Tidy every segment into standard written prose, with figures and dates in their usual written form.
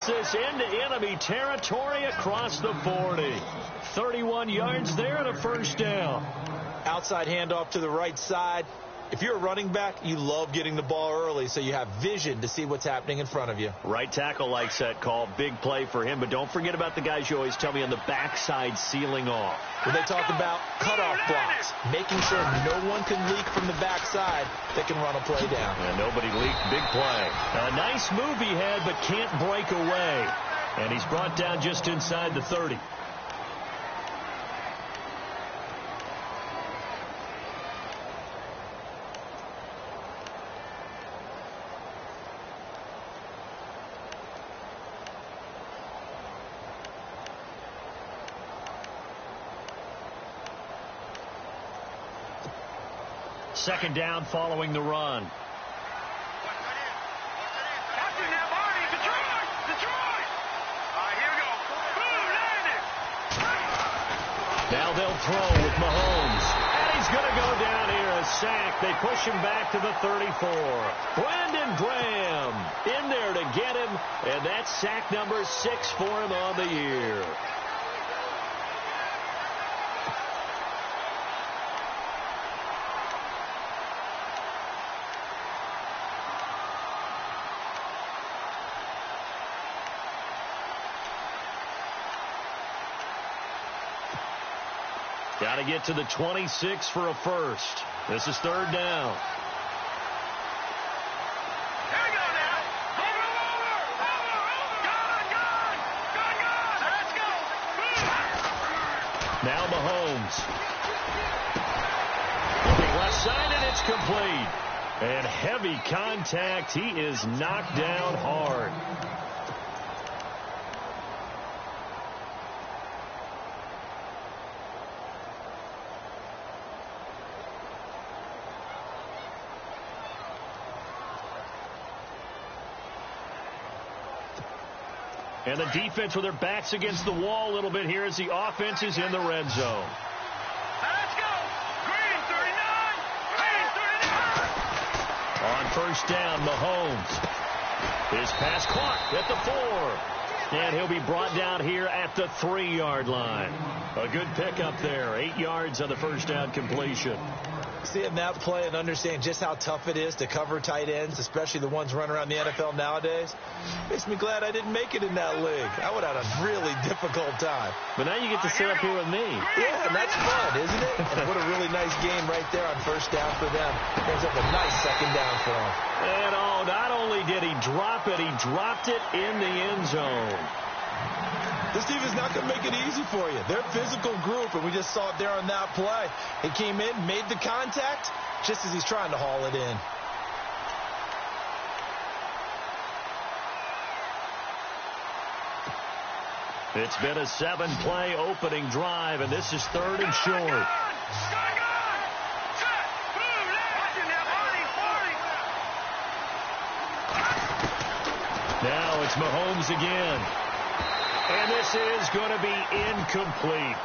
This into enemy territory across the 40. 31 yards there and a first down. Outside handoff to the right side. If you're a running back, you love getting the ball early so you have vision to see what's happening in front of you. Right tackle likes that call. Big play for him. But don't forget about the guys you always tell me on the backside sealing off. When they talk about cutoff blocks, making sure no one can leak from the backside, they can run a play down. And nobody leaked. Big play. A nice move he had, but can't break away. And he's brought down just inside the 30. Second down following the run. Now they'll throw with Mahomes. And he's going to go down here. A sack. They push him back to the 34. Brandon Graham in there to get him. And that's sack number 6 for him on the year. Got to get to the 26 for a first. This is third down. Here we go now. Let's go. Now Mahomes. Looking left side, and it's complete. And heavy contact. He is knocked down hard. And the defense with their backs against the wall a little bit here as the offense is in the red zone. Let's go. Green 39. Green 39. On first down, Mahomes. His pass caught at the 4. And he'll be brought down here at the 3-yard line. A good pickup there. 8 yards on the first down completion. Seeing that play and understand just how tough it is to cover tight ends, especially the ones running around the NFL nowadays, makes me glad I didn't make it in that league. I would have had a really difficult time. But now you get to sit up here with me. Yeah, and that's fun, isn't it? And what a really nice game right there on first down for them. Brings up a nice second down for them. And not only did he drop it, he dropped it in the end zone. This team is not going to make it easy for you. They're a physical group, and we just saw it there on that play. He came in, made the contact, just as he's trying to haul it in. It's been a 7-play opening drive, and this is third and short. Now it's Mahomes again. And this is going to be incomplete.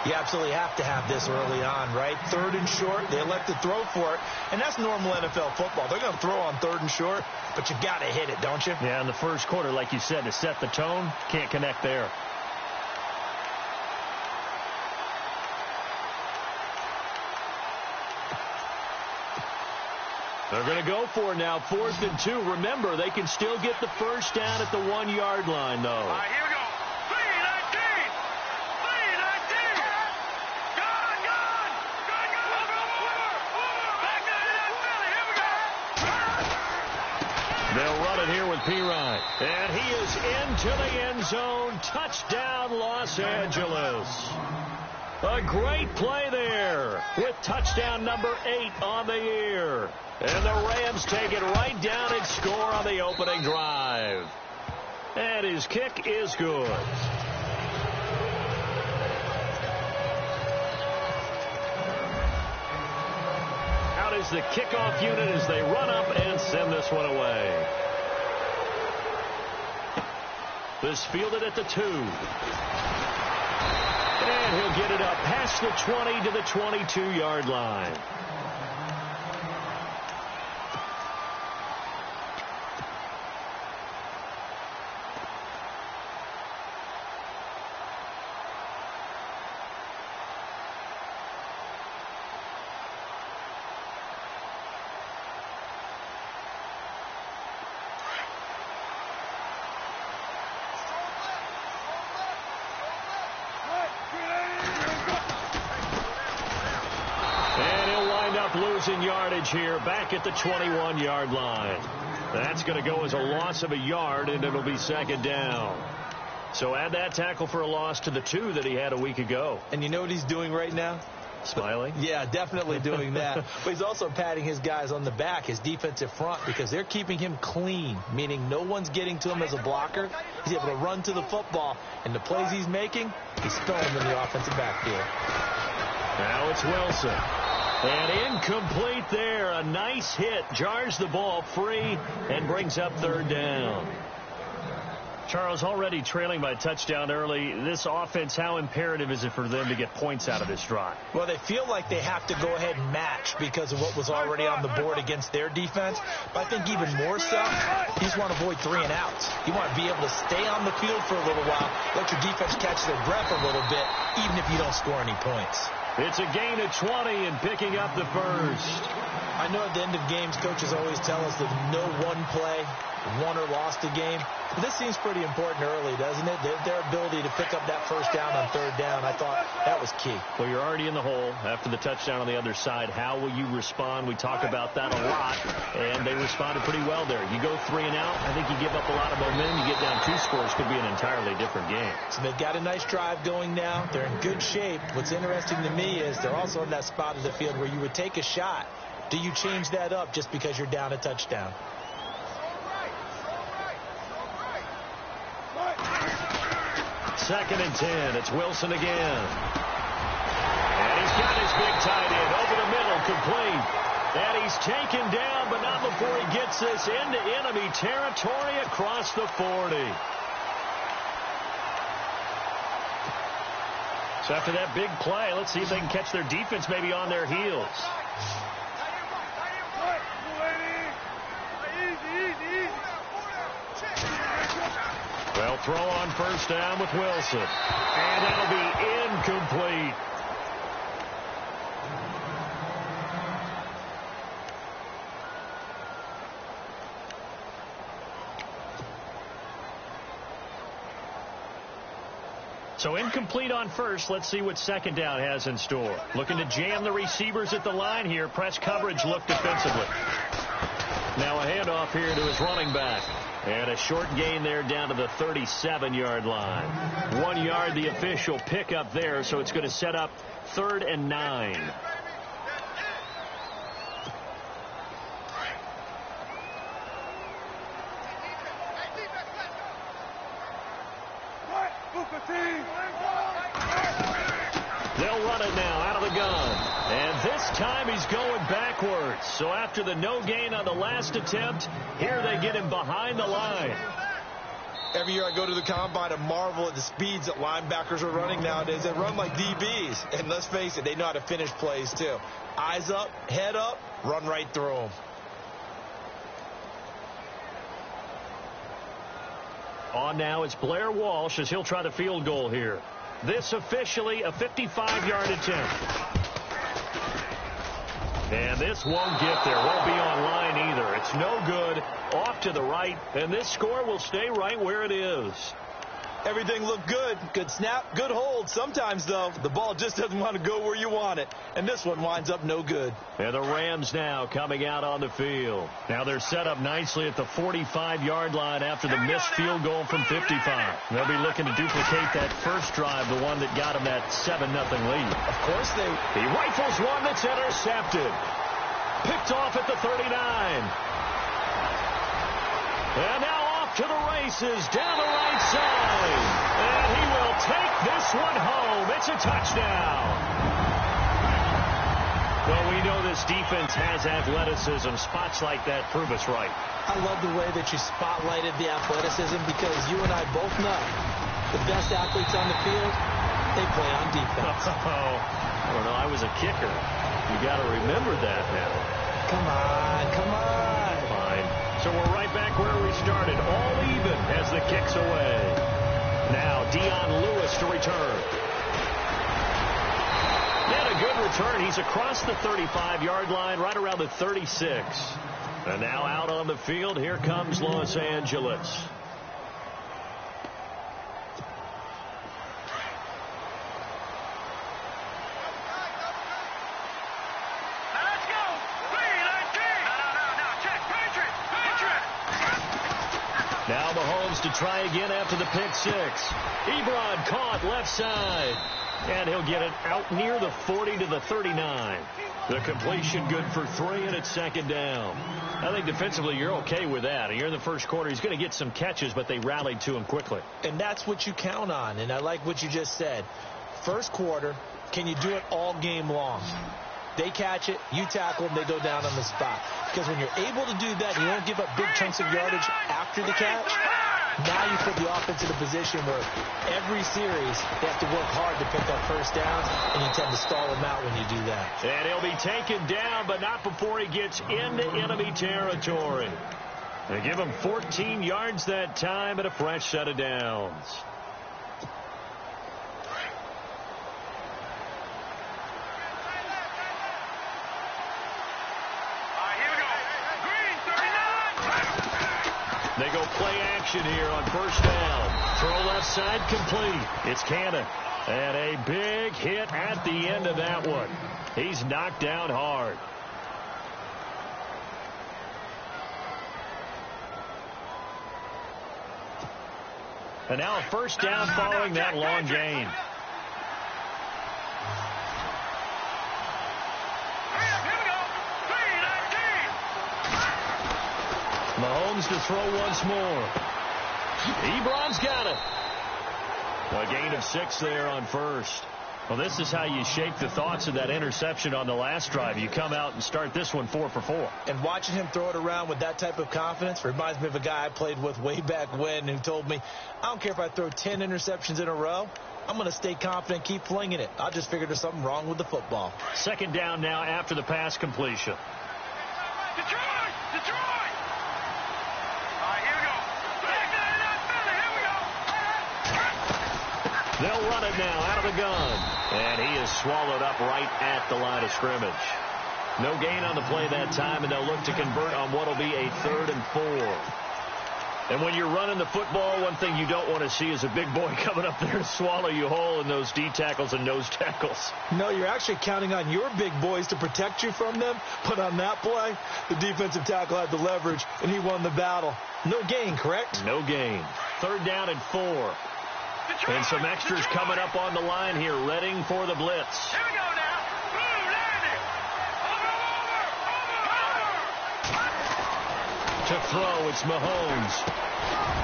You absolutely have to have this early on, right? Third and short, they elect to throw for it, and that's normal NFL football. They're going to throw on third and short, but you got to hit it, don't you? Yeah, in the first quarter, like you said, to set the tone, can't connect there. They're going to go for it now, 4th and 2. Remember, they can still get the first down at the 1-yard line, though. All right, here we go. 3-19. 3-19. Gone. Back to the Philly. Here we go. They'll run it here with Pirine. And he is into the end zone. Touchdown, Los Angeles. A great play there with touchdown number 8 on the year. And the Rams take it right down and score on the opening drive. And his kick is good. Out is the kickoff unit as they run up and send this one away. This fielded at the 2. And he'll get it up past the 20 to the 22-yard line. losing yardage here back at the 21-yard line. That's going to go as a loss of a yard, and it'll be second down. So add that tackle for a loss to the 2 that he had a week ago. And you know what he's doing right now? Smiling? Yeah, definitely doing that. But he's also patting his guys on the back, his defensive front, because they're keeping him clean, meaning no one's getting to him as a blocker. He's able to run to the football, and the plays he's making, he's throwing them in the offensive backfield. Now it's Wilson. And incomplete there. A nice hit. Jars the ball free and brings up third down. Charles, already trailing by a touchdown early. This offense, how imperative is it for them to get points out of this drive? Well, they feel like they have to go ahead and match because of what was already on the board against their defense. But I think even more so, you just want to avoid 3 and outs. You want to be able to stay on the field for a little while, let your defense catch their breath a little bit, even if you don't score any points. It's a gain of 20 and picking up the first. I know at the end of games, coaches always tell us that no one play won or lost a game. But this seems pretty important early, doesn't it? Their ability to pick up that first down on third down, I thought that was key. Well, you're already in the hole after the touchdown on the other side. How will you respond? We talk about that a lot, and they responded pretty well there. You go 3 and out, I think you give up a lot of momentum. You get down 2 scores, could be an entirely different game. So they've got a nice drive going now. They're in good shape. What's interesting to me is they're also in that spot of the field where you would take a shot. Do you change that up just because you're down a touchdown? Second and 10. It's Wilson again. And he's got his big tight end over the middle, complete. And he's taken down, but not before he gets this into enemy territory across the 40. So after that big play, let's see if they can catch their defense maybe on their heels. Well, throw on first down with Wilson. And that'll be incomplete. So incomplete on first. Let's see what second down has in store. Looking to jam the receivers at the line here. Press coverage look defensively. Now a handoff here to his running back. And a short gain there down to the 37-yard line. 1 yard the official pickup there, so it's going to set up 3rd and 9. They'll run it now out of the gun. And this time he's going backwards. So after the no gain on the last attempt, here they get him behind the line. Every year I go to the combine and marvel at the speeds that linebackers are running nowadays. They run like DBs. And let's face it, they know how to finish plays too. Eyes up, head up, run right through them. On now, it's Blair Walsh as he'll try the field goal here. This officially a 55-yard attempt. And this won't get there. Won't be on line either. It's no good. Off to the right. And this score will stay right where it is. Everything looked good. Good snap, good hold. Sometimes, though, the ball just doesn't want to go where you want it. And this one winds up no good. And the Rams now coming out on the field. Now they're set up nicely at the 45-yard line after the missed field goal from 55. They'll be looking to duplicate that first drive, the one that got them that 7-0 lead. Of course they... He rifles one that's intercepted. Picked off at the 39. And now off to the races down the right side. And he will take this one home. It's a touchdown. Well, we know this defense has athleticism. Spots like that prove us right. I love the way that you spotlighted the athleticism because you and I both know the best athletes on the field, they play on defense. Oh, I don't know. I was a kicker. You got to remember that now. Come on, come on. Fine. So we're right back where we started. All even as the kick's away. Now Dion Lewis to return. And a good return. He's across the 35-yard line, right around the 36. And now out on the field, here comes Los Angeles. Let's go. Now Mahomes to try again after the pick six. Ebron caught left side. And he'll get it out near the 40 to the 39. The completion good for 3, and it's second down. I think defensively you're okay with that. You're in the first quarter. He's going to get some catches, but they rallied to him quickly. And that's what you count on, and I like what you just said. First quarter, can you do it all game long? They catch it, you tackle them, they go down on the spot. Because when you're able to do that, you don't give up big chunks of yardage after the catch. Now you put the offense in a position where every series they have to work hard to pick up first downs, and you tend to stall them out when you do that. And he'll be taken down, but not before he gets into enemy territory. They give him 14 yards that time and a fresh set of downs. They go play action here on first down. Throw left side complete. It's Cannon. And a big hit at the end of that one. He's knocked down hard. And now a first down following that long gain. Mahomes to throw once more. Ebron's got it. A gain of 6 there on first. Well, this is how you shake the thoughts of that interception on the last drive. You come out and start this one 4 for 4. And watching him throw it around with that type of confidence reminds me of a guy I played with way back when who told me, I don't care if I throw 10 interceptions in a row. I'm going to stay confident, keep flinging it. I just figured there's something wrong with the football. Second down now after the pass completion. Detroit! Detroit! They'll run it now out of the gun. And he is swallowed up right at the line of scrimmage. No gain on the play that time, and they'll look to convert on what will be a 3rd and 4. And when you're running the football, one thing you don't want to see is a big boy coming up there and swallow you whole in those D tackles and nose tackles. No, you're actually counting on your big boys to protect you from them. But on that play, the defensive tackle had the leverage, and he won the battle. No gain, correct? No gain. 3rd down and 4. And some extras coming up on the line here, readying for the blitz. Here we go now. Boom, landing. Over. To throw, it's Mahomes.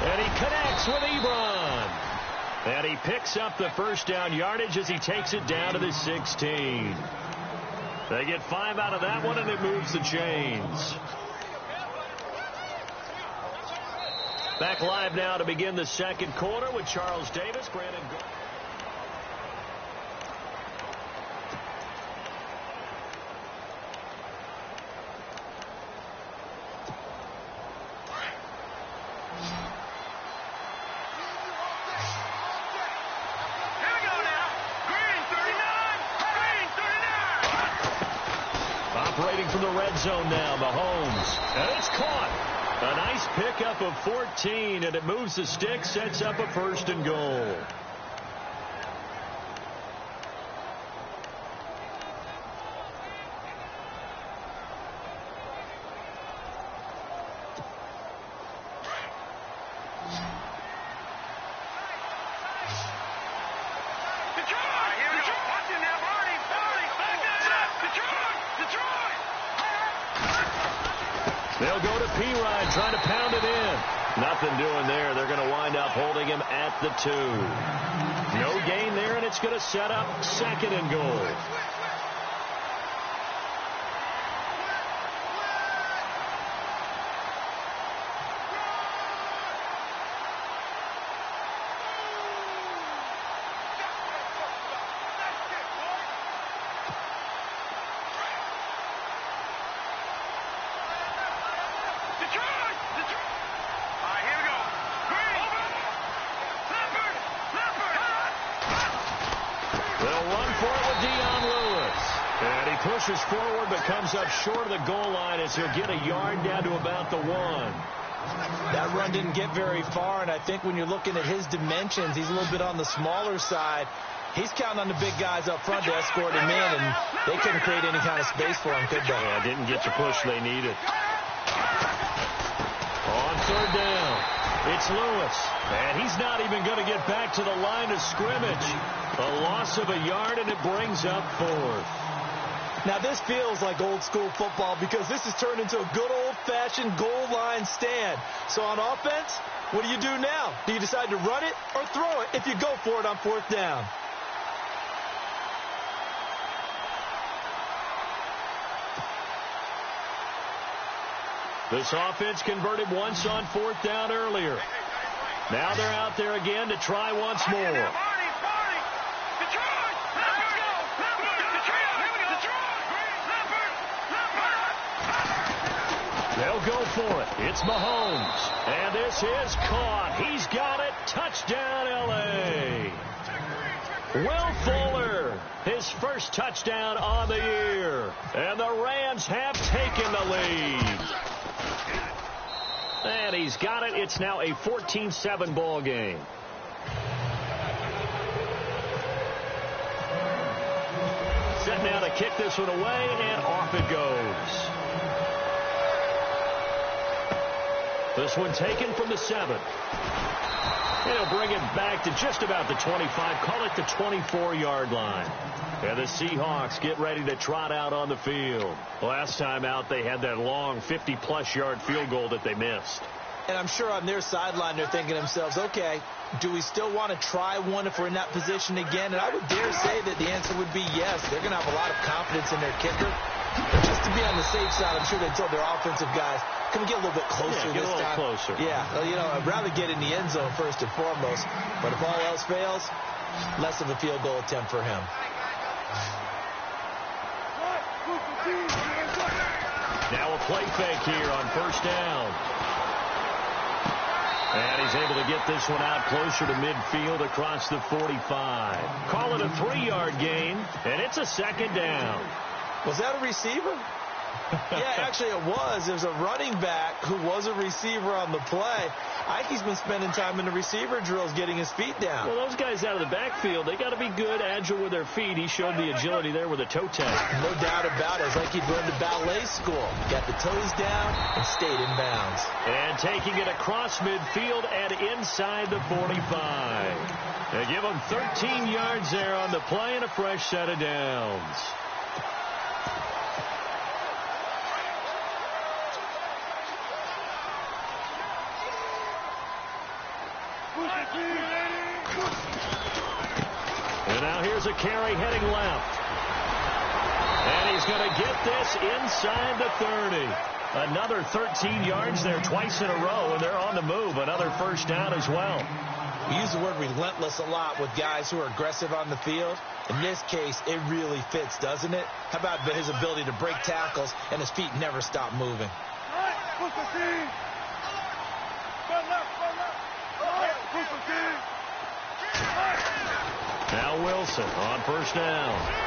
And he connects with Ebron. And he picks up the first down yardage as he takes it down to the 16. They get 5 out of that one, and it moves the chains. Back live now to begin the second quarter with Charles Davis, Brandon. Here we go now. Green 39. Green 39. Operating from the red zone now, Mahomes. And it's caught. A nice pickup of 14, and it moves the stick, sets up a 1st and goal. Detroit. Here we go. Watch it now, Barney. Back that up. Detroit. They'll go to P-Ryan, trying to pound it in. Nothing doing there. They're going to wind up holding him at the 2. No gain there, and it's going to set up 2nd and goal. Pushes forward but comes up short of the goal line as he'll get a yard down to about the 1. That run didn't get very far, and I think when you're looking at his dimensions, he's a little bit on the smaller side. He's counting on the big guys up front to escort him in, and they couldn't create any kind of space for him, could they? Yeah, didn't get the push they needed. On 3rd down. It's Lewis, and he's not even going to get back to the line of scrimmage. A loss of a yard, and it brings up 4th. Now, this feels like old-school football because this has turned into a good old-fashioned goal line stand. So on offense, what do you do now? Do you decide to run it or throw it if you go for it on 4th down? This offense converted once on 4th down earlier. Now they're out there again to try once more. They'll go for it. It's Mahomes. And this is caught. He's got it. Touchdown, L.A. Will Fuller, his first touchdown on the year. And the Rams have taken the lead. And he's got it. It's now a 14-7 ball game. Set now to kick this one away, and off it goes. This one taken from the 7. He'll bring it back to just about the 25. Call it the 24-yard line. And the Seahawks get ready to trot out on the field. Last time out, they had that long 50-plus yard field goal that they missed. And I'm sure on their sideline they're thinking to themselves, okay, do we still want to try one if we're in that position again? And I would dare say that the answer would be yes. They're going to have a lot of confidence in their kicker. But just to be on the safe side, I'm sure they told their offensive guys, can we get a little bit closer this time? Get a little closer. Yeah, well, you know, I'd rather get in the end zone first and foremost. But if all else fails, less of a field goal attempt for him. Now a play fake here on 1st down. And he's able to get this one out closer to midfield across the 45. Call it a 3-yard gain, and it's a 2nd down. Was that a receiver? Yeah, actually it was. There's a running back who was a receiver on the play. I think he's been spending time in the receiver drills getting his feet down. Well, those guys out of the backfield, they got to be good, agile with their feet. He showed the agility there with a toe tag. No doubt about it. It's like he'd run to ballet school. Got the toes down and stayed in bounds. And taking it across midfield and inside the 45. They give him 13 yards there on the play and a fresh set of downs. And now here's a carry heading left. And he's going to get this inside the 30. Another 13 yards there twice in a row, and they're on the move. Another 1st down as well. We use the word relentless a lot with guys who are aggressive on the field. In this case, it really fits, doesn't it? How about his ability to break tackles and his feet never stop moving? Now Wilson on 1st down.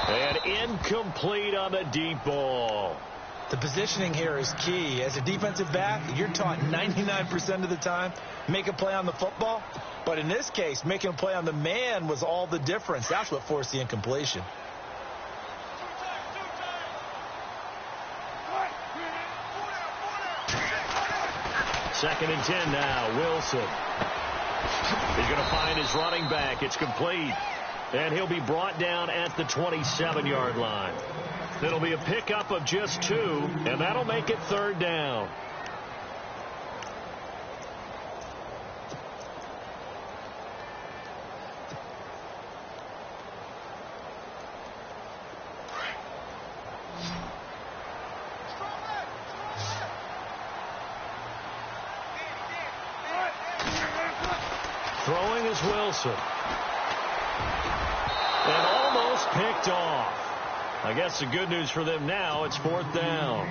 And incomplete on the deep ball. The positioning here is key. As a defensive back, you're taught 99% of the time, make a play on the football. But in this case, making a play on the man was all the difference. That's what forced the incompletion. Second and 10 now. Wilson. He's going to find his running back. It's complete. And he'll be brought down at the 27-yard line. It'll be a pickup of just 2, and that'll make it 3rd down. Throwing is Wilson. And almost picked off. I guess the good news for them now, it's 4th down.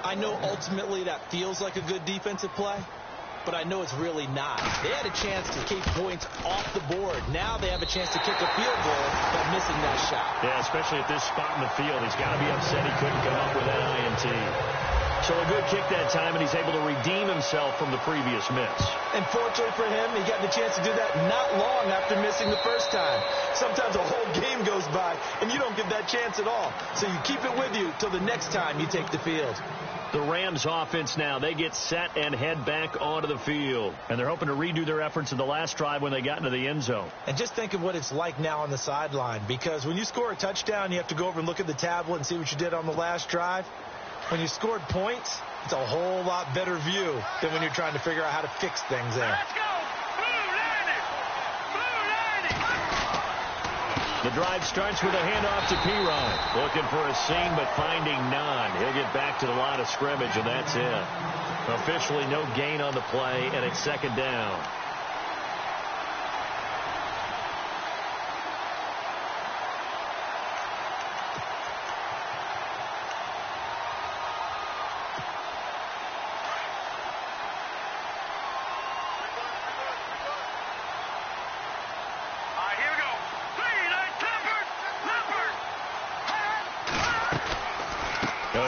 I know ultimately that feels like a good defensive play, but I know it's really not. They had a chance to keep points off the board. Now they have a chance to kick a field goal by missing that shot. Yeah, especially at this spot in the field. He's got to be upset he couldn't come up with that INT. So a good kick that time, and he's able to redeem himself from the previous miss. And fortunately for him, he got the chance to do that not long after missing the first time. Sometimes a whole game goes by, and you don't get that chance at all. So you keep it with you till the next time you take the field. The Rams offense now, they get set and head back onto the field. And they're hoping to redo their efforts in the last drive when they got into the end zone. And just think of what it's like now on the sideline, because when you score a touchdown, you have to go over and look at the tablet and see what you did on the last drive. When you scored points, it's a whole lot better view than when you're trying to figure out how to fix things there. Let's go! Blue 90! Blue 90! The drive starts with a handoff to P-Ryan. Looking for a seam, but finding none. He'll get back to the line of scrimmage, and that's it. Officially no gain on the play, and it's second down.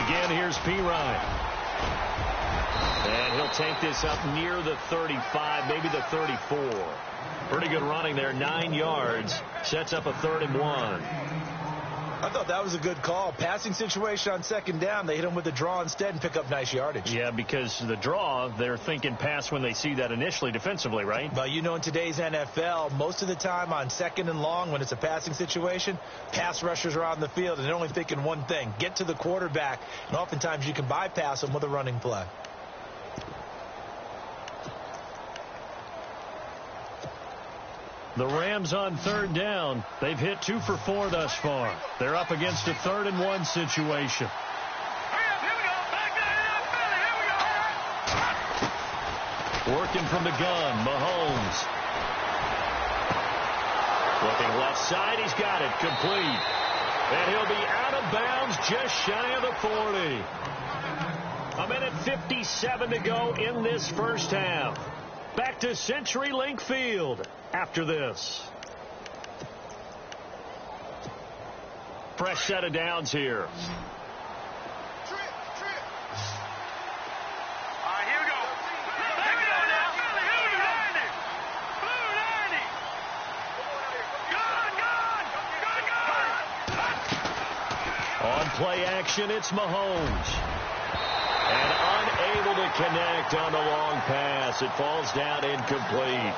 Again, here's P-Ryan. And he'll take this up near the 35, maybe the 34. Pretty good running there, 9 yards. Sets up a 3rd and 1. I thought that was a good call. Passing situation on second down. They hit him with a draw instead and pick up nice yardage. Yeah, because the draw, they're thinking pass when they see that initially defensively, right? But you know, in today's NFL, most of the time on second and long, when it's a passing situation, pass rushers are on the field and they're only thinking one thing: get to the quarterback. And oftentimes you can bypass them with a running play. The Rams on 3rd down. They've hit 2 for 4 thus far. They're up against a 3rd and 1 situation. Working from the gun, Mahomes. Looking left side, he's got it, complete. And he'll be out of bounds just shy of the 40. A minute 57 to go in this first half. Back to CenturyLink Field after this. Fresh set of downs here. On play action, it's Mahomes. And unable to connect on the long pass. It falls down incomplete.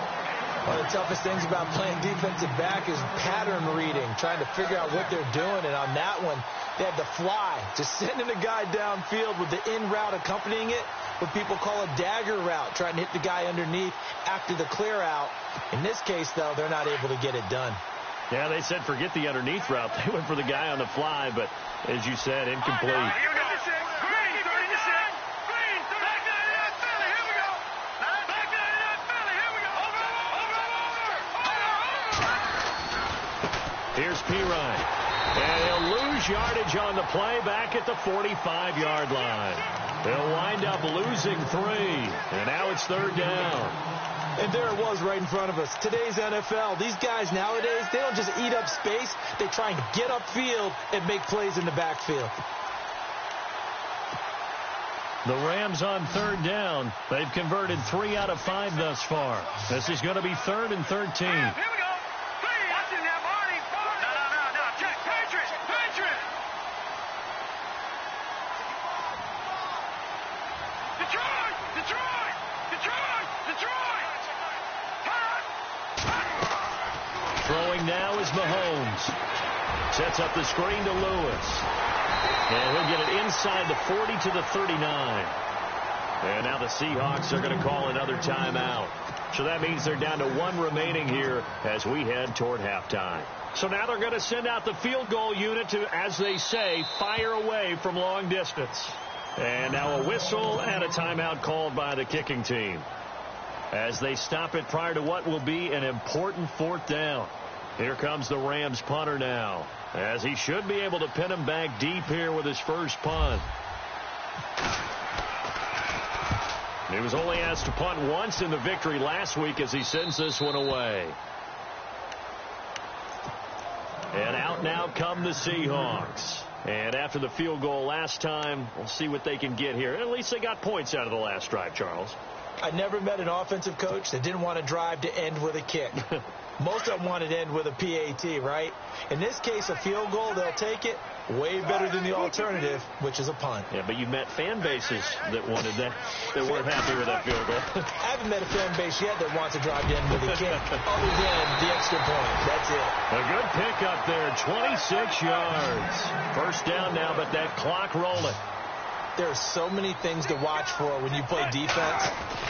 One of the toughest things about playing defensive back is pattern reading, trying to figure out what they're doing. And on that one, they had to fly, just sending a guy downfield with the in route accompanying it, what people call a dagger route, trying to hit the guy underneath after the clear out. In this case, though, they're not able to get it done. Yeah, they said forget the underneath route. They went for the guy on the fly, but as you said, incomplete. Here's P-Ryan. And he'll lose yardage on the play back at the 45-yard line. They'll wind up losing 3. And now it's 3rd down. And there it was right in front of us. Today's NFL, these guys nowadays, they don't just eat up space. They try and get upfield and make plays in the backfield. The Rams on 3rd down. They've converted 3 out of 5 thus far. This is going to be 3rd and 13. Throwing now is Mahomes. Sets up the screen to Lewis. And he'll get it inside the 40 to the 39. And now the Seahawks are going to call another timeout. So that means they're down to 1 remaining here as we head toward halftime. So now they're going to send out the field goal unit to, as they say, fire away from long distance. And now a whistle and a timeout called by the kicking team, as they stop it prior to what will be an important 4th down. Here comes the Rams punter now, as he should be able to pin him back deep here with his first punt. He was only asked to punt once in the victory last week as he sends this one away. And out now come the Seahawks. And after the field goal last time, we'll see what they can get here. At least they got points out of the last drive, Charles. I never met an offensive coach that didn't want to drive to end with a kick. Most of them want it to end with a PAT, right? In this case, a field goal, they'll take it. Way better than the alternative, which is a punt. Yeah, but you met fan bases that wanted that, that weren't happy with that field goal. I haven't met a fan base yet that wants to drive in with a kick other than the extra point. That's it. A good pickup there, 26 yards. First down now, but that clock rolling. There are so many things to watch for when you play defense,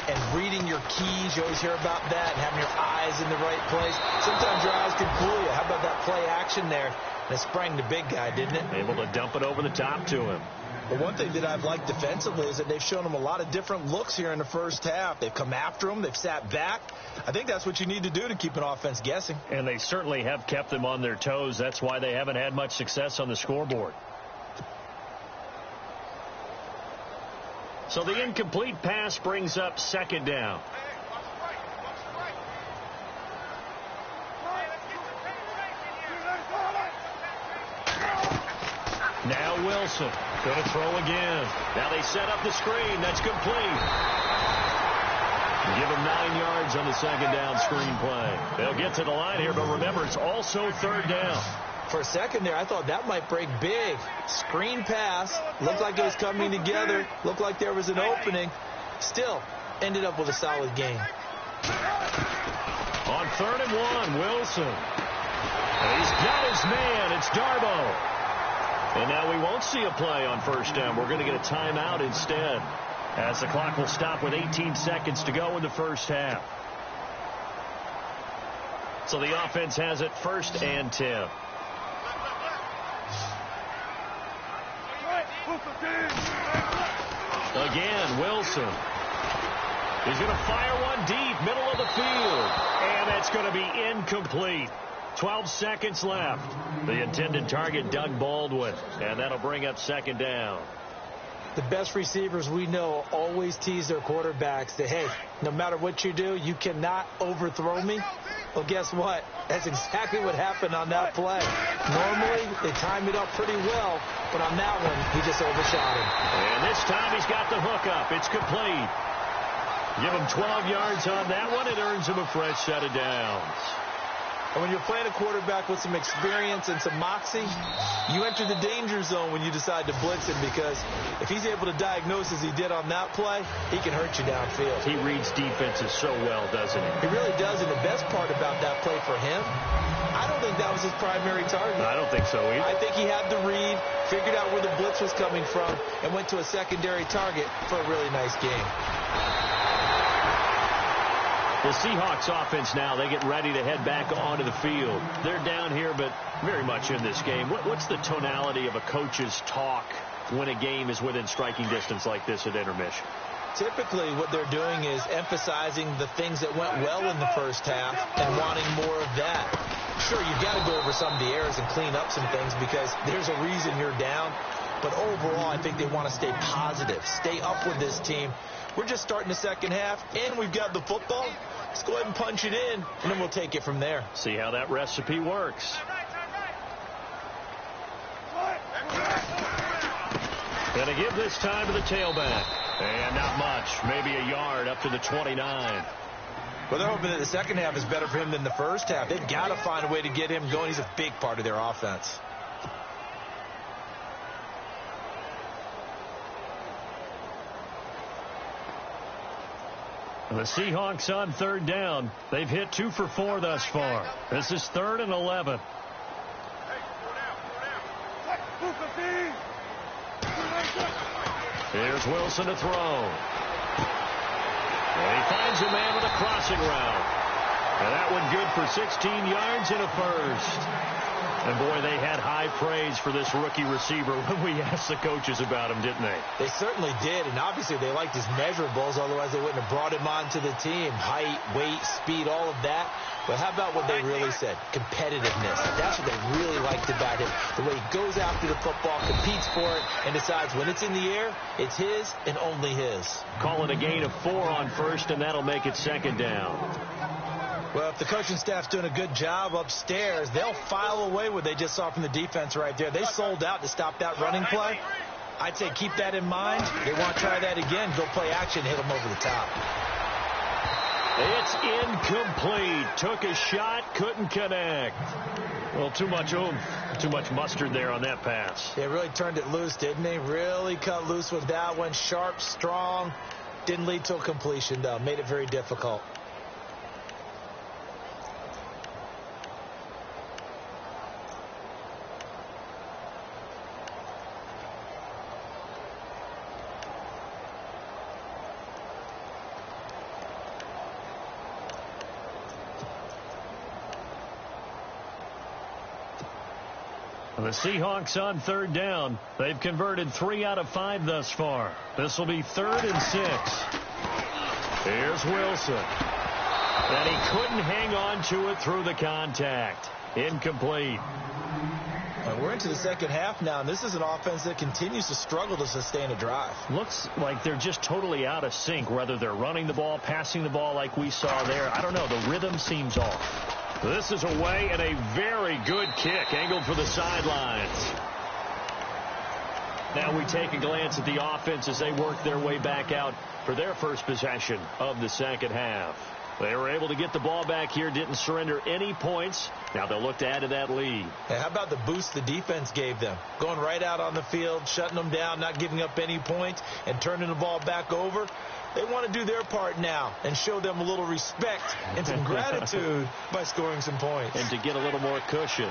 and reading your keys, you always hear about that, and having your eyes in the right place. Sometimes your eyes can fool you. How about that play action there? And it sprang the big guy, didn't it? Able to dump it over the top to him. But one thing that I've liked defensively is that they've shown him a lot of different looks here in the first half. They've come after him. They've sat back. I think that's what you need to do to keep an offense guessing. And they certainly have kept them on their toes. That's why they haven't had much success on the scoreboard. So the incomplete pass brings up second down. Now Wilson going to throw again. Now they set up the screen. That's complete. Give him 9 yards on the second down screen play. They'll get to the line here, but remember, it's also third down. For a second there, I thought that might break big. Screen pass. Looked like it was coming together. Looked like there was an opening. Still, ended up with a solid game. On 3rd and 1, Wilson. And he's got his man. It's Darbo. And now we won't see a play on first down. We're going to get a timeout instead, as the clock will stop with 18 seconds to go in the first half. So the offense has it 1st and 10. Again, Wilson. He's going to fire one deep, middle of the field. And it's going to be incomplete. 12 seconds left. The intended target, Doug Baldwin. And that'll bring up second down. The best receivers we know always tease their quarterbacks that, hey, no matter what you do, you cannot overthrow me. Well, guess what? That's exactly what happened on that play. Normally, they time it up pretty well, but on that one, he just overshot him. And this time he's got the hook up. It's complete. Give him 12 yards on that one. It earns him a fresh set of downs. And when you're playing a quarterback with some experience and some moxie, you enter the danger zone when you decide to blitz him, because if he's able to diagnose as he did on that play, he can hurt you downfield. He reads defenses so well, doesn't he? He really does, and the best part about that play for him, I don't think that was his primary target. I don't think so either. I think he had the read, figured out where the blitz was coming from, and went to a secondary target for a really nice game. The Seahawks offense now, they get ready to head back onto the field. They're down here, but very much in this game. What's the tonality of a coach's talk when a game is within striking distance like this at intermission? Typically, what they're doing is emphasizing the things that went well in the first half and wanting more of that. Sure, you've got to go over some of the errors and clean up some things because there's a reason you're down. But overall, I think they want to stay positive, stay up with this team. We're just starting the second half, and we've got the football. Let's go ahead and punch it in, and then we'll take it from there. See how that recipe works. Gonna give this time to the tailback. And not much, maybe a yard up to the 29. Well, they're hoping that the second half is better for him than the first half. They've got to find a way to get him going. He's a big part of their offense. The Seahawks on third down. They've hit 2 for 4 thus far. This is 3rd and 11. Here's Wilson to throw. And he finds a man with a crossing route. And that one good for 16 yards and a first. And, boy, they had high praise for this rookie receiver when we asked the coaches about him, didn't they? They certainly did, and obviously they liked his measurables, otherwise they wouldn't have brought him onto the team. Height, weight, speed, all of that. But how about what they really said? Competitiveness. That's what they really liked about him. The way he goes after the football, competes for it, and decides when it's in the air, it's his and only his. Call it a gain of 4 on first, and that'll make it second down. Well, if the coaching staff's doing a good job upstairs, they'll file away what they just saw from the defense right there. They sold out to stop that running play. I'd say keep that in mind. They want to try that again. Go play action, hit them over the top. It's incomplete. Took a shot, couldn't connect. Well, too much oomph, too much mustard there on that pass. They really turned it loose, didn't they? Really cut loose with that one. Sharp, strong. Didn't lead to a completion, though. Made it very difficult. The Seahawks on third down. They've converted 3 out of 5 thus far. This will be 3rd and 6. Here's Wilson. And he couldn't hang on to it through the contact. Incomplete. We're into the second half now, and this is an offense that continues to struggle to sustain a drive. Looks like they're just totally out of sync, whether they're running the ball, passing the ball like we saw there. I don't know. The rhythm seems off. This is away and a very good kick angled for the sidelines. Now we take a glance at the offense as they work their way back out for their first possession of the second half. They were able to get the ball back here, didn't surrender any points. Now they'll look to add to that lead. Hey, how about the boost the defense gave them? Going right out on the field, shutting them down, not giving up any points, and turning the ball back over. They want to do their part now and show them a little respect and some gratitude by scoring some points. And to get a little more cushion.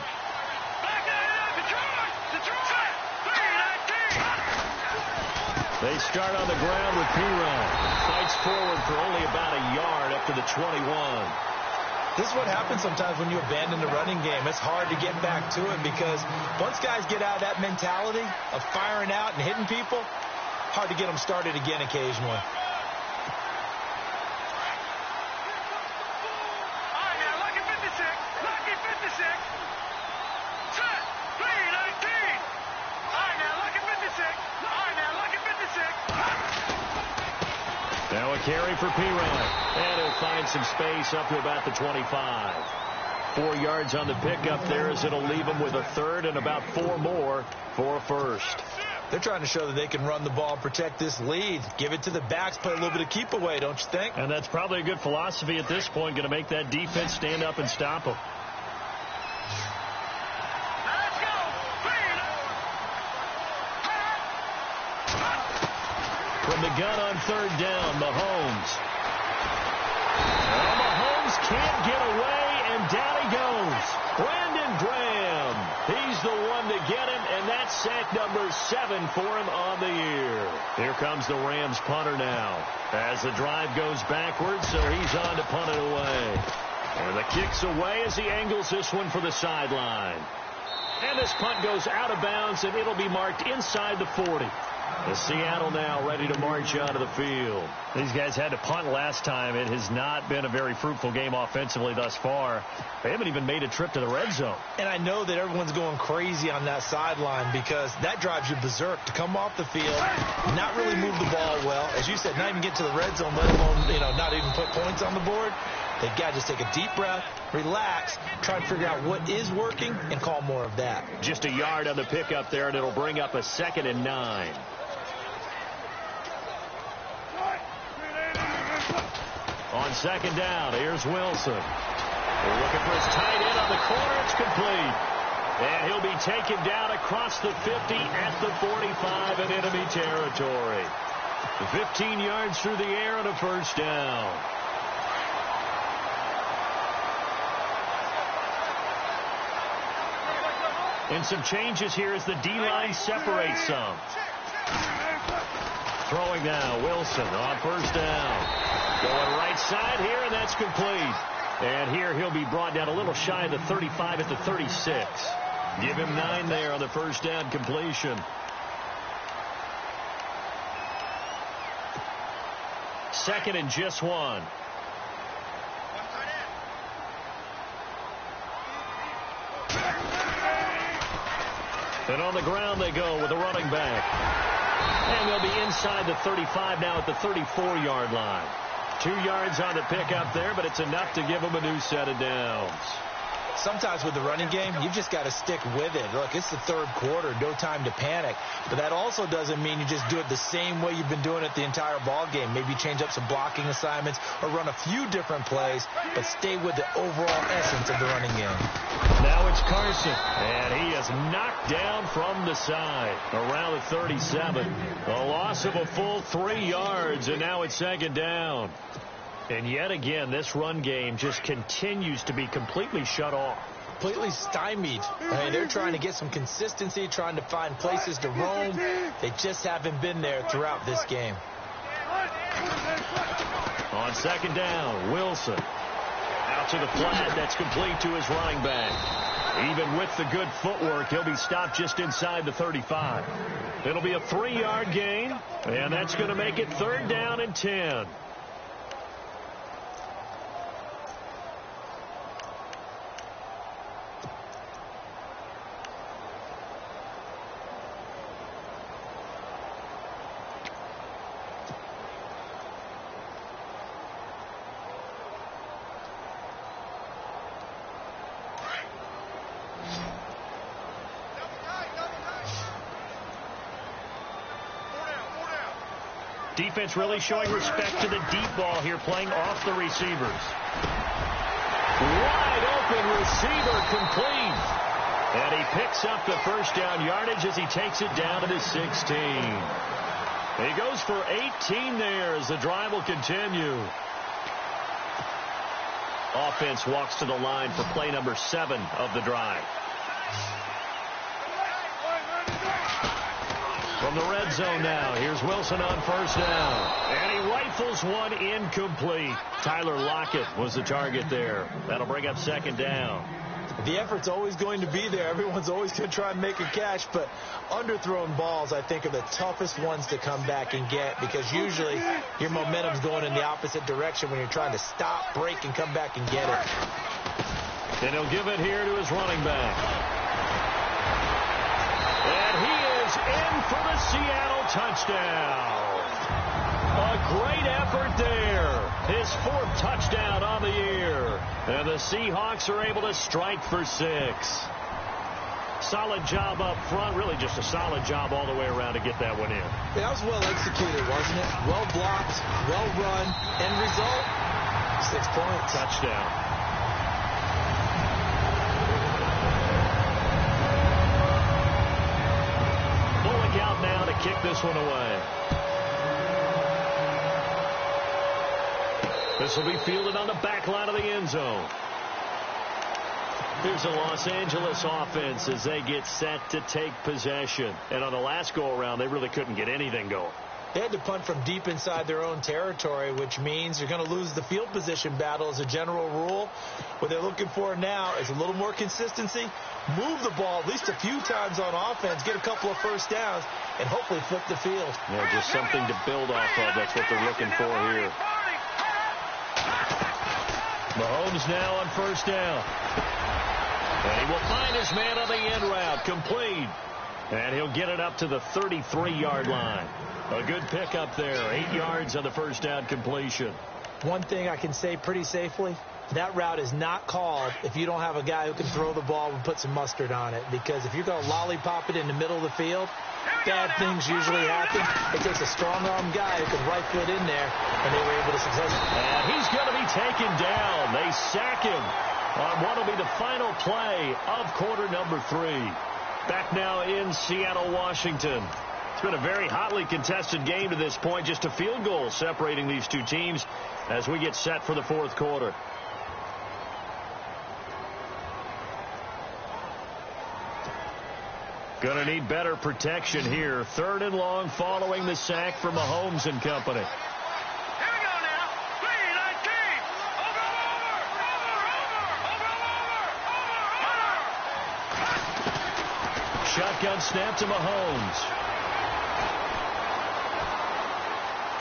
They start on the ground with P-Ryan. Fights forward for only about a yard up to the 21. This is what happens sometimes when you abandon the running game. It's hard to get back to it because once guys get out of that mentality of firing out and hitting people, hard to get them started again occasionally. Now a carry for P-Ryan. And he'll find some space up to about the 25. 4 yards on the pickup there as it'll leave him with a third and about 4 more for a first. They're trying to show that they can run the ball, protect this lead. Give it to the backs, play a little bit of keep away, don't you think? And that's probably a good philosophy at this point, going to make that defense stand up and stop them. From the gun on third down, Mahomes. Well, Mahomes can't get away, and down he goes. Brandon Graham. He's the one to get him, and that's sack number 7 for him on the year. Here comes the Rams punter now. As the drive goes backwards, so he's on to punt it away. And the kick's away as he angles this one for the sideline. And this punt goes out of bounds, and it'll be marked inside the 40. The Seattle now ready to march onto the field. These guys had to punt last time. It has not been a very fruitful game offensively thus far. They haven't even made a trip to the red zone. And I know that everyone's going crazy on that sideline because that drives you berserk to come off the field, not really move the ball well. As you said, not even get to the red zone, let alone, not even put points on the board. They've got to just take a deep breath, relax, try and figure out what is working, and call more of that. Just a yard on the pickup there, and it'll bring up a 2nd and 9. On 2nd down, here's Wilson. They're looking for his tight end on the corner. It's complete. And he'll be taken down across the 50 at the 45 in enemy territory. 15 yards through the air on a first down. And some changes here as the D-line separates some. Throwing now, Wilson on first down. Going right side here, and that's complete. And here he'll be brought down a little shy of the 35 at the 36. Give him 9 there on the first down completion. Second and just 1. And on the ground they go with a running back. And they'll be inside the 35 now at the 34-yard line. 2 yards on the pickup there, but it's enough to give them a new set of downs. Sometimes with the running game, you've just got to stick with it. Look, it's the third quarter, no time to panic. But that also doesn't mean you just do it the same way you've been doing it the entire ball game. Maybe change up some blocking assignments or run a few different plays, but stay with the overall essence of the running game. Now it's Carson, and he is knocked down from the side around the 37. A loss of a full 3 yards, and now it's second down. And yet again, this run game just continues to be completely shut off. Completely stymied. I mean, they're trying to get some consistency, trying to find places to roam. They just haven't been there throughout this game. On second down, Wilson. Out to the flat. That's complete to his running back. Even with the good footwork, he'll be stopped just inside the 35. It'll be a 3-yard gain, and that's going to make it third down and 10. Defense really showing respect to the deep ball here, playing off the receivers. Wide open receiver complete. And he picks up the first down yardage as he takes it down to the 16. He goes for 18 there as the drive will continue. Offense walks to the line for play number 7 of the drive. From the red zone now, here's Wilson on first down. And he rifles one incomplete. Tyler Lockett was the target there. That'll bring up second down. The effort's always going to be there. Everyone's always going to try and make a catch, but underthrown balls, I think, are the toughest ones to come back and get because usually your momentum's going in the opposite direction when you're trying to stop, break, and come back and get it. And he'll give it here to his running back. And he is in for the Seattle touchdown. A great effort there. His 4th touchdown on the year. And the Seahawks are able to strike for 6. Solid job up front. Really just a solid job all the way around to get that one in. Yeah, that was well executed, wasn't it? Well blocked, well run. End result, 6 points. Touchdown. Out now to kick this one away. This will be fielded on the back line of the end zone. Here's the Los Angeles offense as they get set to take possession. And on the last go-around, they really couldn't get anything going. They had to punt from deep inside their own territory, which means you're going to lose the field position battle as a general rule. What they're looking for now is a little more consistency, move the ball at least a few times on offense, get a couple of first downs, and hopefully flip the field. Yeah, just something to build off of. That's what they're looking for here. Mahomes now on first down. And he will find his man on the end route, complete. And he'll get it up to the 33-yard line. A good pickup there, 8 yards on the first down completion. One thing I can say pretty safely, that route is not called if you don't have a guy who can throw the ball and put some mustard on it. Because if you're going to lollipop it in the middle of the field, bad things usually happen. It takes a strong-arm guy who can rifle it in there, and they were able to successfully. And he's going to be taken down. They sack him on what will be the final play of quarter number 3. Back now in Seattle, Washington. It's been a very hotly contested game to this point. Just a field goal separating these two teams as we get set for the 4th quarter. Going to need better protection here. 3rd and long following the sack from Mahomes and company. Here we go now. 3-19. Over. Shotgun snap to Mahomes.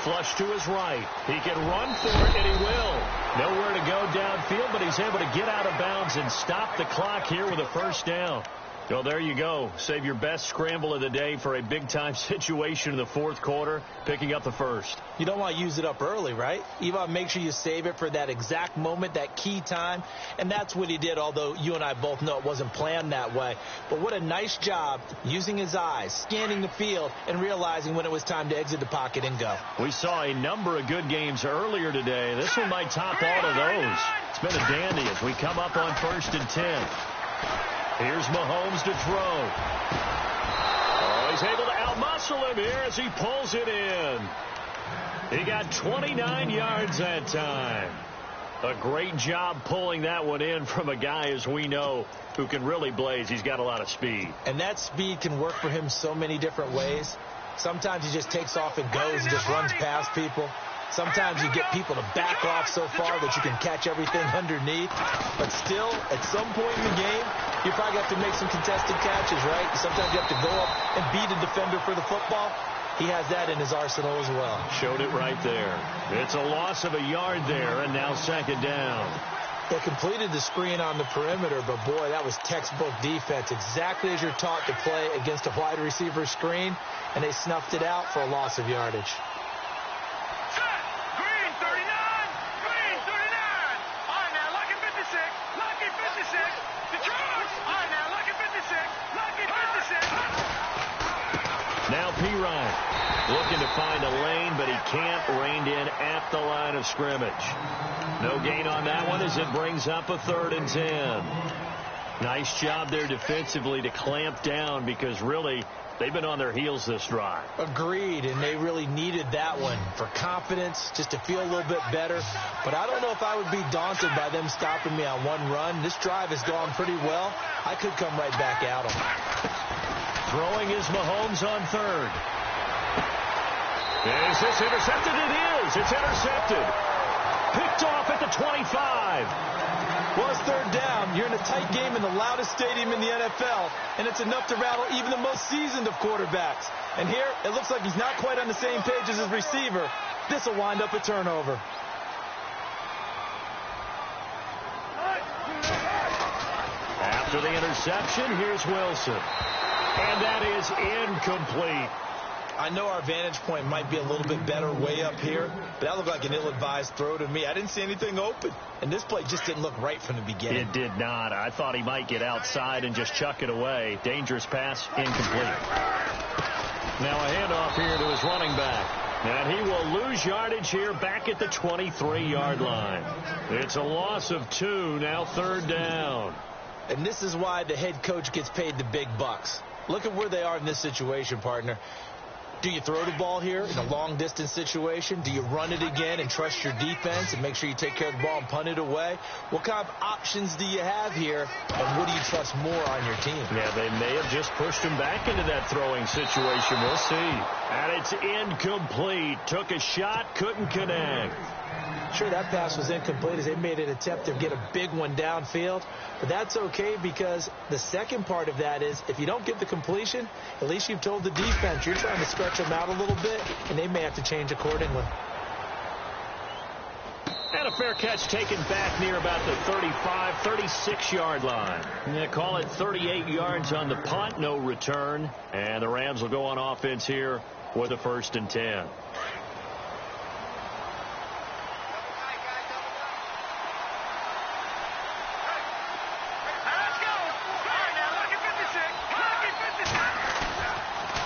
Flush to his right. He can run for it, and he will. Nowhere to go downfield, but he's able to get out of bounds and stop the clock here with a first down. Well, there you go. Save your best scramble of the day for a big-time situation in the fourth quarter, picking up the first. You don't want to use it up early, right? You want to make sure you save it for that exact moment, that key time, and that's what he did, although you and I both know it wasn't planned that way. But what a nice job using his eyes, scanning the field, and realizing when it was time to exit the pocket and go. We saw a number of good games earlier today. This one might top all of those. It's been a dandy as we come up on 1st and 10. Here's Mahomes to throw. Oh, he's able to outmuscle him here as he pulls it in. He got 29 yards that time. A great job pulling that one in from a guy, as we know, who can really blaze. He's got a lot of speed. And that speed can work for him so many different ways. Sometimes he just takes off and goes and just runs past people. Sometimes you get people to back off so far that you can catch everything underneath. But still, at some point in the game, you probably have to make some contested catches, right? Sometimes you have to go up and beat a defender for the football. He has that in his arsenal as well. Showed it right there. It's a loss of a yard there, and now 2nd down. They completed the screen on the perimeter, but boy, that was textbook defense. Exactly as you're taught to play against a wide receiver screen, and they snuffed it out for a loss of yardage. Now P. looking to find a lane, but he can't. Reined in at the line of scrimmage. No gain on that one as it brings up a 3rd and 10. Nice job there defensively to clamp down because really they've been on their heels this drive. Agreed, and they really needed that one for confidence, just to feel a little bit better. But I don't know if I would be daunted by them stopping me on one run. This drive has gone pretty well. I could come right back at them. Throwing is Mahomes on 3rd. Is this intercepted? It is. It's intercepted. Picked off at the 25. Well, it's 3rd down. You're in a tight game in the loudest stadium in the NFL, and it's enough to rattle even the most seasoned of quarterbacks. And here, it looks like he's not quite on the same page as his receiver. This will wind up a turnover. After the interception, here's Wilson. And that is incomplete. I know our vantage point might be a little bit better way up here, but that looked like an ill-advised throw to me. I didn't see anything open, and this play just didn't look right from the beginning. It did not. I thought he might get outside and just chuck it away. Dangerous pass, incomplete. Now a handoff here to his running back. And he will lose yardage here back at the 23-yard line. It's a loss of 2, now 3rd down. And this is why the head coach gets paid the big bucks. Look at where they are in this situation, partner. Do you throw the ball here in a long-distance situation? Do you run it again and trust your defense and make sure you take care of the ball and punt it away? What kind of options do you have here, and what do you trust more on your team? Yeah, they may have just pushed him back into that throwing situation. We'll see. And it's incomplete. Took a shot, couldn't connect. Sure, that pass was incomplete as they made an attempt to get a big one downfield. But that's okay because the second part of that is if you don't get the completion, at least you've told the defense you're trying to stretch them out a little bit, and they may have to change accordingly. And a fair catch taken back near about the 35, 36-yard line. They call it 38 yards on the punt, no return. And the Rams will go on offense here with a 1st and 10.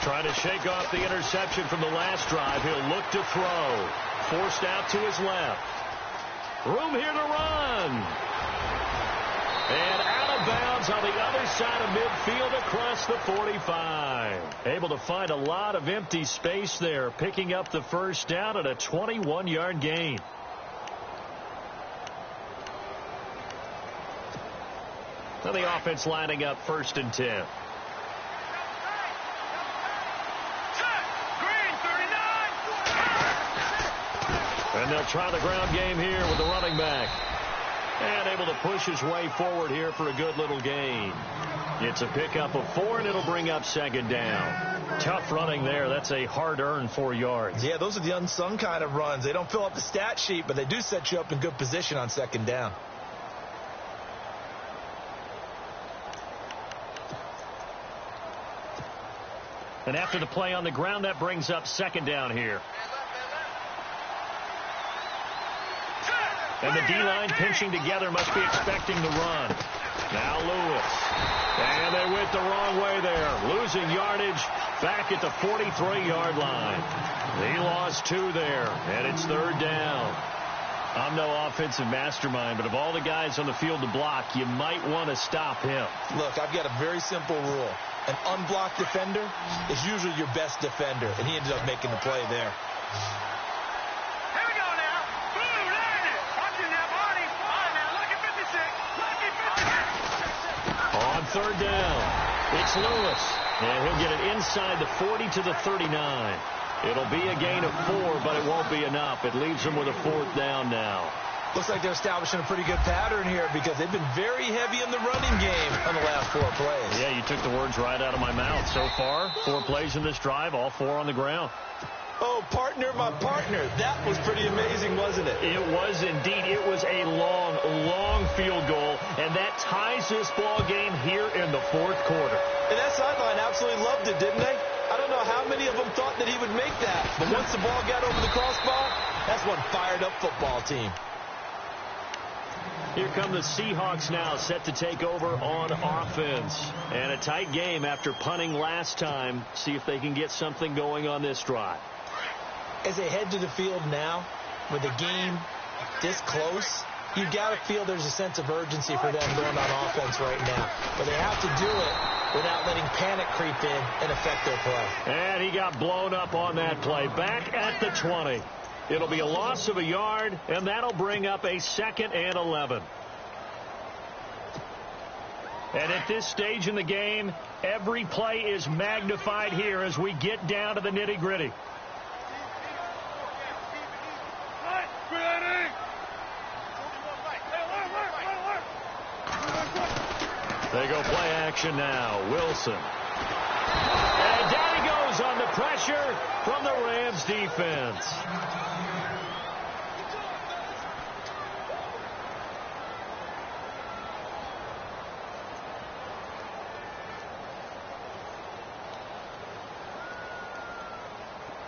Trying to shake off the interception from the last drive. He'll look to throw. Forced out to his left. Room here to run. And out of bounds on the other side of midfield across the 45. Able to find a lot of empty space there, picking up the 1st down at a 21-yard gain. So the offense lining up 1st and 10. And they'll try the ground game here with the running back. And able to push his way forward here for a good little gain. It's a pickup of 4, and it'll bring up 2nd down. Tough running there. That's a hard-earned 4 yards. Yeah, those are the unsung kind of runs. They don't fill up the stat sheet, but they do set you up in good position on 2nd down. And after the play on the ground, that brings up second down here. And the D-line pinching together must be expecting the run. Now Lewis. And they went the wrong way there. Losing yardage back at the 43-yard line. He lost 2 there, and it's third down. I'm no offensive mastermind, but of all the guys on the field to block, you might want to stop him. Look, I've got a very simple rule. An unblocked defender is usually your best defender, and he ended up making the play there. Here we go now. Blue line it. Watching that body. All right, now, lucky 56. Lucky 56. On third down, it's Lewis. And he'll get it inside the 40 to the 39. It'll be a gain of 4, but it won't be enough. It leaves them with a fourth down now. Looks like they're establishing a pretty good pattern here because they've been very heavy in the running game on the last 4 plays. Yeah, you took the words right out of my mouth. So far, 4 plays in this drive, all 4 on the ground. Oh, partner, my partner. That was pretty amazing, wasn't it? It was indeed. It was a long, long field goal, and that ties this ball game here in the fourth quarter. And that sideline absolutely loved it, didn't they? I don't know how many of them thought that he would make that, but once the ball got over the crossbar, that's one fired-up football team. Here come the Seahawks now, set to take over on offense. And a tight game after punting last time. See if they can get something going on this drive. As they head to the field now, with the game this close, you've got to feel there's a sense of urgency for them going on offense right now. But they have to do it without letting panic creep in and affect their play. And he got blown up on that play. Back at the 20. It'll be a loss of a yard, and that'll bring up a 2nd and 11. And at this stage in the game, every play is magnified here as we get down to the nitty-gritty. They go play action now. Wilson. And down he goes on the pressure from the Rams defense.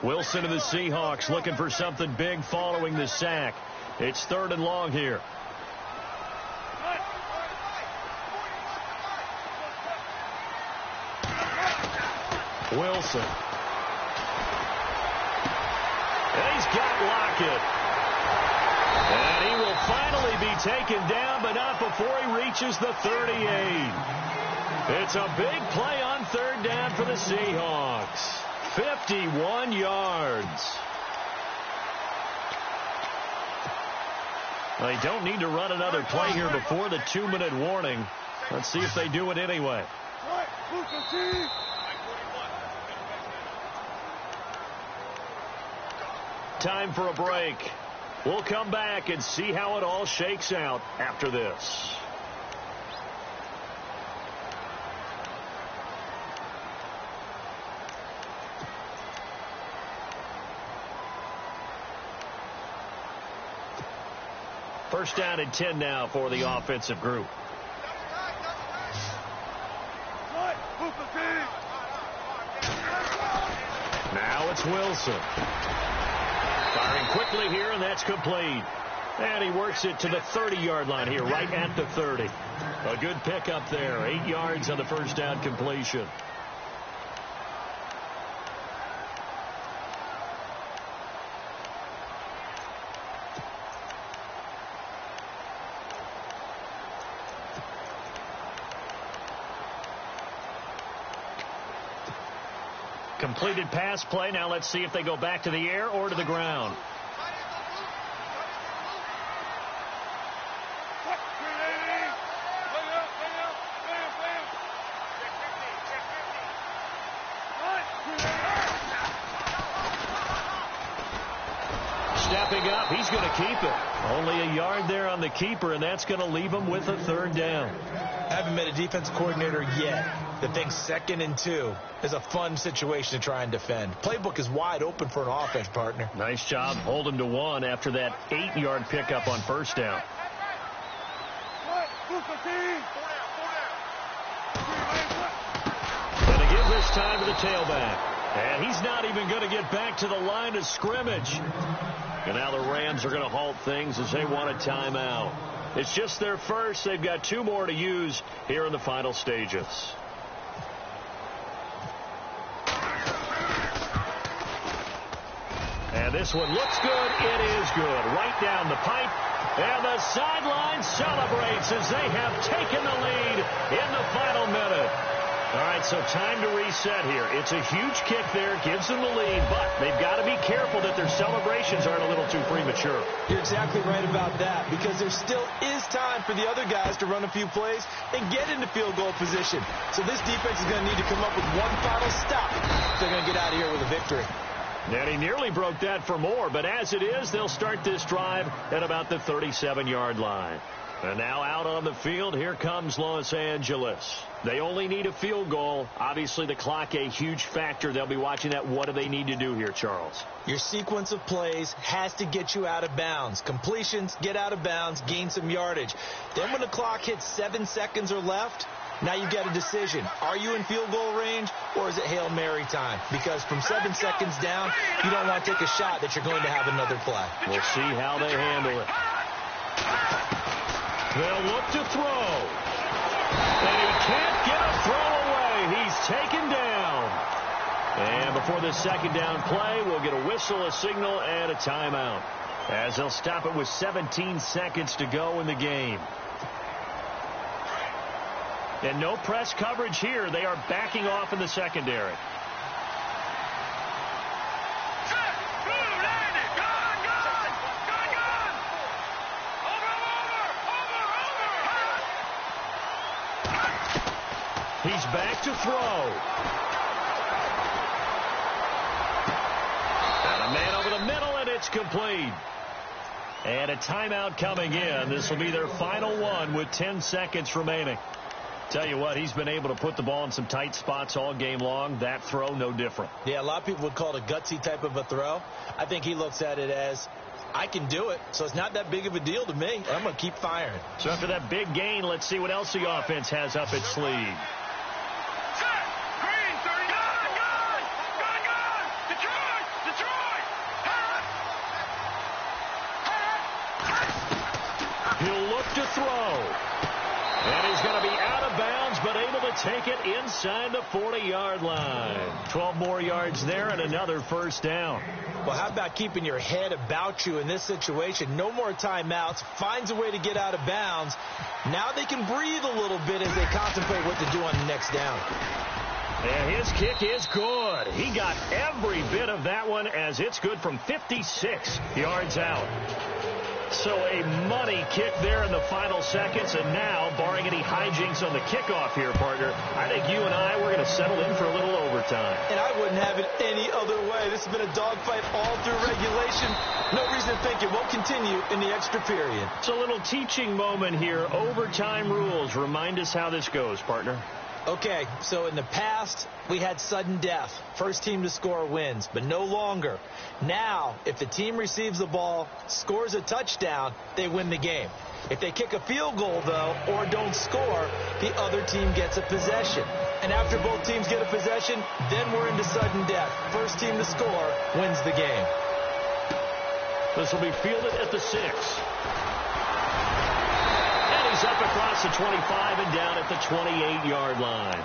Wilson and the Seahawks looking for something big following the sack. It's 3rd and long here. Wilson. And he's got Lockett. And he will finally be taken down, but not before he reaches the 38. It's a big play on 3rd down for the Seahawks. 51 yards. They don't need to run another play here before the 2-minute warning. Let's see if they do it anyway. Time for a break. We'll come back and see how it all shakes out after this. First down and 10 now for the offensive group. Now it's Wilson. Firing quickly here, and that's complete. And he works it to the 30-yard line here, right at the 30. A good pickup there. 8 yards on the first down completion. Completed pass play. Now let's see if they go back to the air or to the ground. Stepping up, he's going to keep it. Only a yard there on the keeper, and that's going to leave him with a 3rd down. I haven't met a defensive coordinator yet that thinks 2nd and 2 is a fun situation to try and defend. Playbook is wide open for an offense, partner. Nice job holding to 1 after that 8-yard pickup on first down. And to give this time for the tailback. And he's not even going to get back to the line of scrimmage. And now the Rams are going to halt things as they want a timeout. It's just their first. They've got 2 more to use here in the final stages. And this one looks good. It is good. Right down the pipe. And the sideline celebrates as they have taken the lead in the final minute. All right, so time to reset here. It's a huge kick there, gives them the lead, but they've got to be careful that their celebrations aren't a little too premature. You're exactly right about that, because there still is time for the other guys to run a few plays and get into field goal position. So this defense is going to need to come up with one final stop if they're going to get out of here with a victory. And he nearly broke that for more, but as it is, they'll start this drive at about the 37-yard line. And now out on the field, here comes Los Angeles. They only need a field goal. Obviously, the clock a huge factor. They'll be watching that. What do they need to do here, Charles? Your sequence of plays has to get you out of bounds. Completions, get out of bounds, gain some yardage. Then when the clock hits 7 seconds or left, now you get a decision. Are you in field goal range, or is it Hail Mary time? Because from 7 seconds down, you don't want to take a shot that you're going to have another play. We'll see how they handle it. They'll look to throw. And he can't get a throw away. He's taken down. And before the second down play, we'll get a whistle, a signal, and a timeout, as they'll stop it with 17 seconds to go in the game. And no press coverage here. They are backing off in the secondary. He's back to throw. And a man over the middle, and it's complete. And a timeout coming in. This will be their final one with 10 seconds remaining. Tell you what, he's been able to put the ball in some tight spots all game long. That throw, no different. Yeah, a lot of people would call it a gutsy type of a throw. I think he looks at it as, I can do it, so it's not that big of a deal to me. I'm going to keep firing. So after that big gain, let's see what else the offense has up its sleeve. He'll look to throw. And he's going to be out of bounds, but able to take it inside the 40-yard line. 12 more yards there and another first down. Well, how about keeping your head about you in this situation? No more timeouts. Finds a way to get out of bounds. Now they can breathe a little bit as they contemplate what to do on the next down. And his kick is good. He got every bit of that one, as it's good from 56 yards out. So a money kick there in the final seconds, and now, barring any hijinks on the kickoff here, partner, I think you and I, we're going to settle in for a little overtime. And I wouldn't have it any other way. This has been a dogfight all through regulation. No reason to think it won't continue in the extra period. It's a little teaching moment here. Overtime rules. Remind us how this goes, partner. Okay, so in the past, we had sudden death. First team to score wins, but no longer. Now, if the team receives the ball, scores a touchdown, they win the game. If they kick a field goal, though, or don't score, the other team gets a possession. And after both teams get a possession, then we're into sudden death. First team to score wins the game. This will be fielded at the 6. He's up across the 25 and down at the 28-yard line.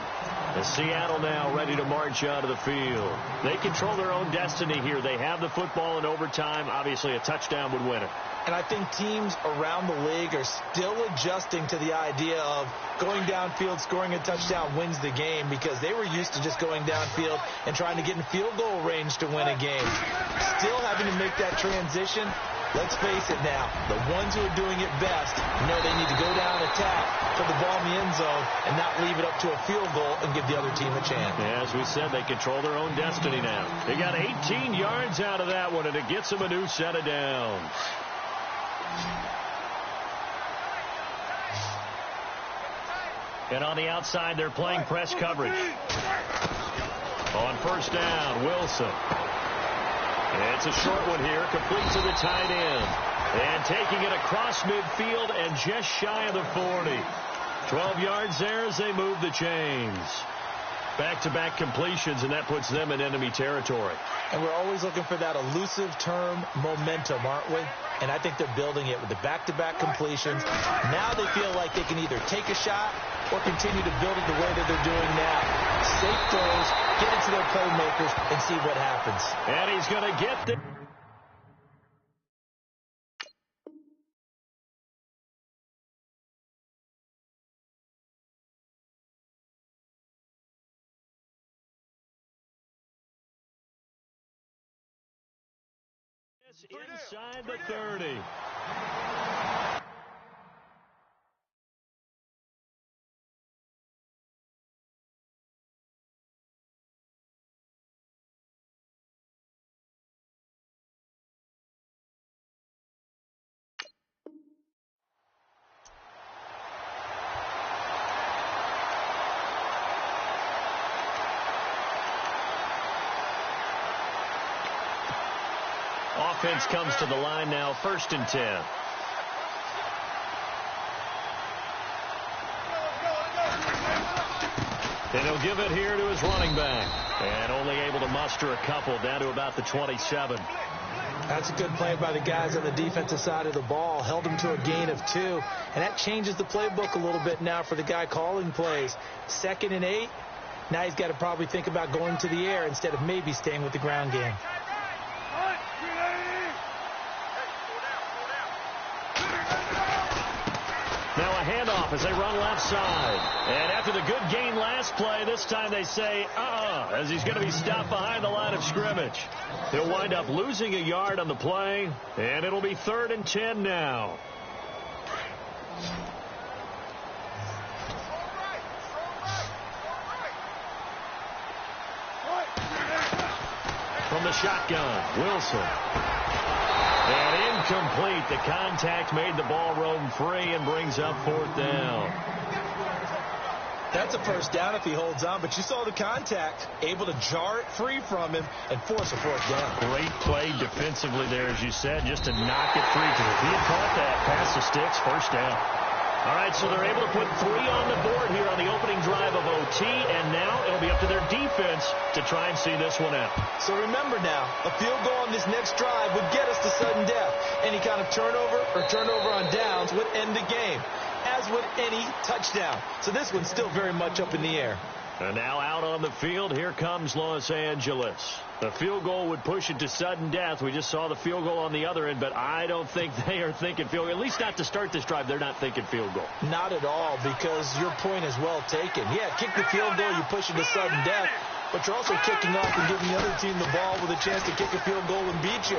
And Seattle now ready to march out of the field. They control their own destiny here. They have the football in overtime. Obviously, a touchdown would win it. And I think teams around the league are still adjusting to the idea of going downfield, scoring a touchdown wins the game, because they were used to just going downfield and trying to get in field goal range to win a game. Still having to make that transition. Let's face it now, the ones who are doing it best know they need to go down, attack, put the ball in the end zone, and not leave it up to a field goal and give the other team a chance. Yeah, as we said, they control their own destiny now. They got 18 yards out of that one, and it gets them a new set of downs. And on the outside, they're playing press coverage. On first down, Wilson. It's a short one here, complete to the tight end. And taking it across midfield and just shy of the 40. 12 yards there as they move the chains. Back-to-back completions, and that puts them in enemy territory. And we're always looking for that elusive term, momentum, aren't we? And I think they're building it with the back-to-back completions. Now they feel like they can either take a shot or continue to build it the way that they're doing now. Safe throws, get it to their playmakers, and see what happens. And he's going to get the... inside the 30. Offense comes to the line now, 1st and 10. And he'll give it here to his running back. And only able to muster a couple, down to about the 27. That's a good play by the guys on the defensive side of the ball. Held him to a gain of 2. And that changes the playbook a little bit now for the guy calling plays. 2nd and 8. Now he's got to probably think about going to the air instead of maybe staying with the ground game. Now a handoff as they run left side. And after the good gain last play, this time they say, as he's going to be stopped behind the line of scrimmage. He'll wind up losing a yard on the play, and it'll be 3rd and 10 now. From the shotgun, Wilson. And incomplete. The contact made the ball roam free and brings up 4th down. That's a first down if he holds on, but you saw the contact. Able to jar it free from him and force a 4th down. Great play defensively there, as you said, just to knock it free. Because if he had caught that, past the sticks, 1st down. All right, so they're able to put 3 on the board here on the opening drive of OT, and now it'll be up to their defense to try and see this one out. So remember now, a field goal on this next drive would get us to sudden death. Any kind of turnover or turnover on downs would end the game, as would any touchdown. So this one's still very much up in the air. And now out on the field, here comes Los Angeles. The field goal would push it to sudden death. We just saw the field goal on the other end, but I don't think they are thinking field goal. At least not to start this drive, they're not thinking field goal. Not at all, because your point is well taken. Yeah, kick the field goal, you push it to sudden death, but you're also kicking off and giving the other team the ball with a chance to kick a field goal and beat you.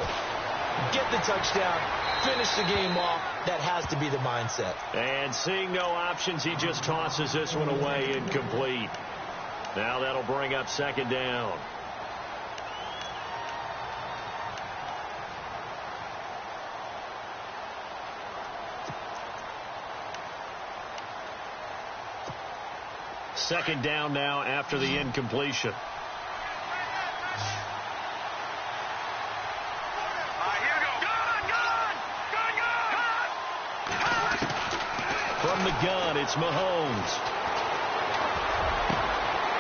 Get the touchdown, finish the game off. That has to be the mindset. And seeing no options, he just tosses this one away incomplete. Now that'll bring up 2nd down. Second down now after the incompletion. From the gun, it's Mahomes.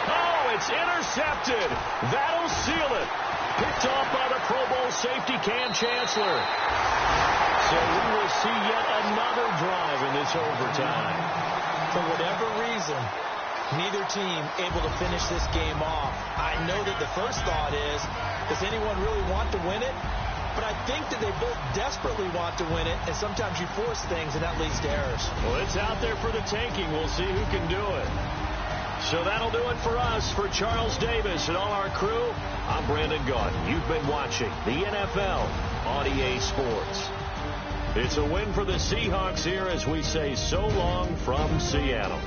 Oh, it's intercepted. That'll seal it. Picked off by the Pro Bowl safety Cam Chancellor. So we will see yet another drive in this overtime. For whatever reason, neither team able to finish this game off. I know that the first thought is, does anyone really want to win it? But I think that they both desperately want to win it, and sometimes you force things, and that leads to errors. Well, it's out there for the taking. We'll see who can do it. So that'll do it for us. For Charles Davis and all our crew, I'm Brandon Gaudin. You've been watching the NFL on EA Sports. It's a win for the Seahawks here as we say so long from Seattle.